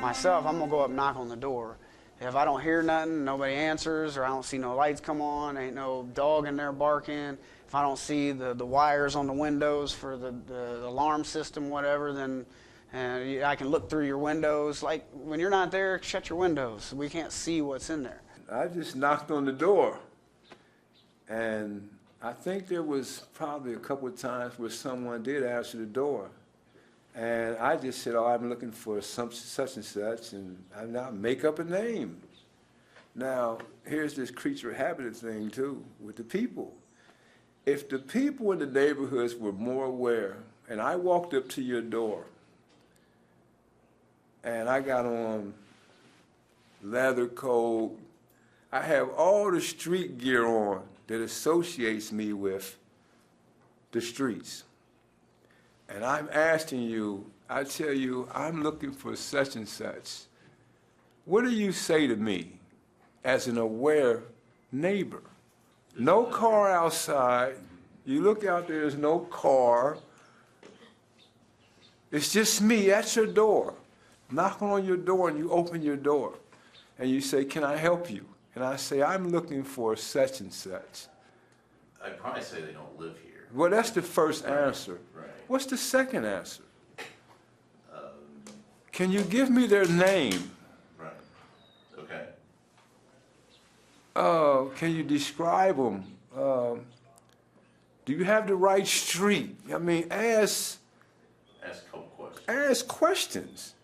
Myself, I'm gonna go up and knock on the door. If I don't hear nothing, nobody answers, or I don't see no lights come on, ain't no dog in there barking, if I don't see the wires on the windows for the alarm system, whatever, then I can look through your windows. Like, when you're not there, shut your windows. We can't see what's in there. I just knocked on the door, and I think there was probably a couple of times where someone did answer the door. And I just said, oh, I'm looking for such and such, and I now make up a name. Now, here's this creature habit thing, too, with the people. If the people in the neighborhoods were more aware, and I walked up to your door, and I got on leather coat, I have all the street gear on that associates me with the streets. And I'm asking you, I tell you, I'm looking for such and such. What do you say to me as an aware neighbor? No car outside. You look out there, there's no car. It's just me at your door. Knocking on your door, and you open your door. And you say, can I help you? And I say, I'm looking for such and such. I'd probably say they don't live here. Well, that's the first answer. Right. What's the second answer? Can you give me their name? Right. Okay. Can you describe them? Do you have the right street? I mean, ask a couple questions. Ask questions.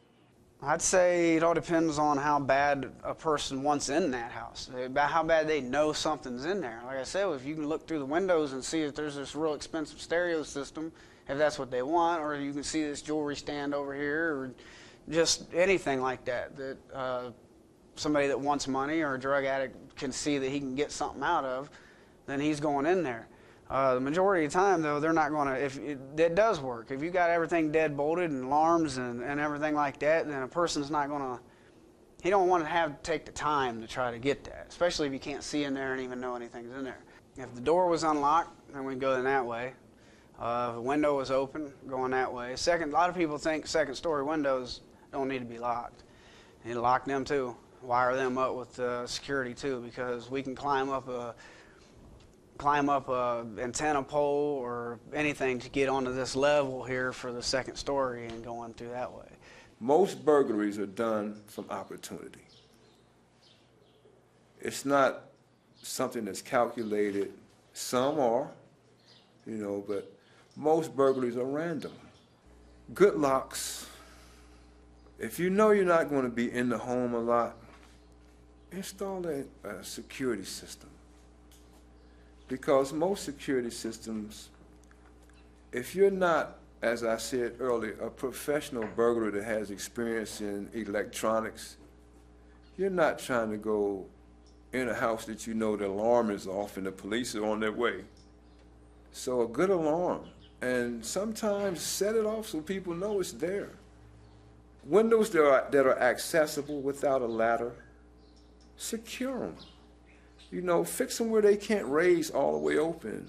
I'd say it all depends on how bad a person wants in that house, about how bad they know something's in there. Like I said, if you can look through the windows and see if there's this real expensive stereo system, if that's what they want, or you can see this jewelry stand over here, or just anything like that, that somebody that wants money or a drug addict can see that he can get something out of, then he's going in there. The majority of the time, though, they're not going to, if it does work. If you got everything dead bolted and alarms and everything like that, then a person's not going to, he don't want to have to take the time to try to get that, especially if you can't see in there and even know anything's in there. If the door was unlocked, then we'd go in that way. If the window was open, going that way. A lot of people think second-story windows don't need to be locked. You need to lock them too, wire them up with security too, because we can climb up a antenna pole or anything to get onto this level here for the second story and going through that way. Most burglaries are done from opportunity. It's not something that's calculated. Some are, but most burglaries are random. Good locks. If you know you're not going to be in the home a lot, install a security system. Because most security systems, if you're not, as I said earlier, a professional burglar that has experience in electronics, you're not trying to go in a house that you know the alarm is off and the police are on their way. So a good alarm, and sometimes set it off so people know it's there. Windows that are accessible without a ladder, secure them. Fix them where they can't raise all the way open.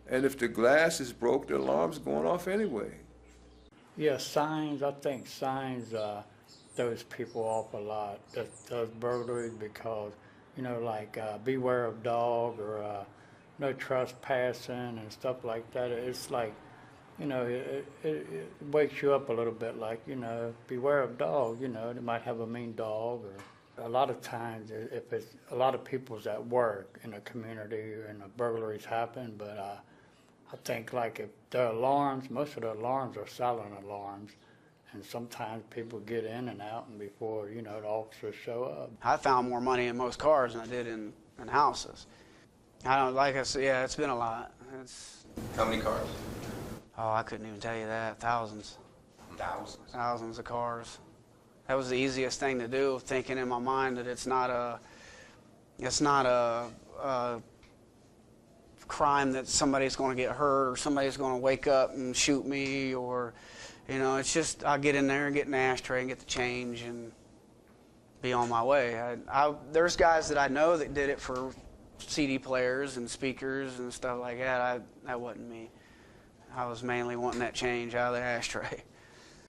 And if the glass is broke, the alarm's going off anyway. Yeah, signs, I think signs throws people off a lot, those burglaries, because, like beware of dog or no trespassing and stuff like that. It's like, it wakes you up a little bit, like, beware of dog, they might have a mean dog. Or a lot of times, if it's a lot of people's at work in a community and the burglaries happen, but I think like if their alarms, most of the alarms are silent alarms, and sometimes people get in and out, and before the officers show up. I found more money in most cars than I did in houses. Like I said, yeah, it's been a lot. How many cars? Oh, I couldn't even tell you that. Thousands. Thousands? Thousands of cars. That was the easiest thing to do, thinking in my mind that it's not a crime that somebody's going to get hurt or somebody's going to wake up and shoot me, or, it's just I'll get in there and get an ashtray and get the change and be on my way. There's guys that I know that did it for CD players and speakers and stuff like that. That wasn't me. I was mainly wanting that change out of the ashtray.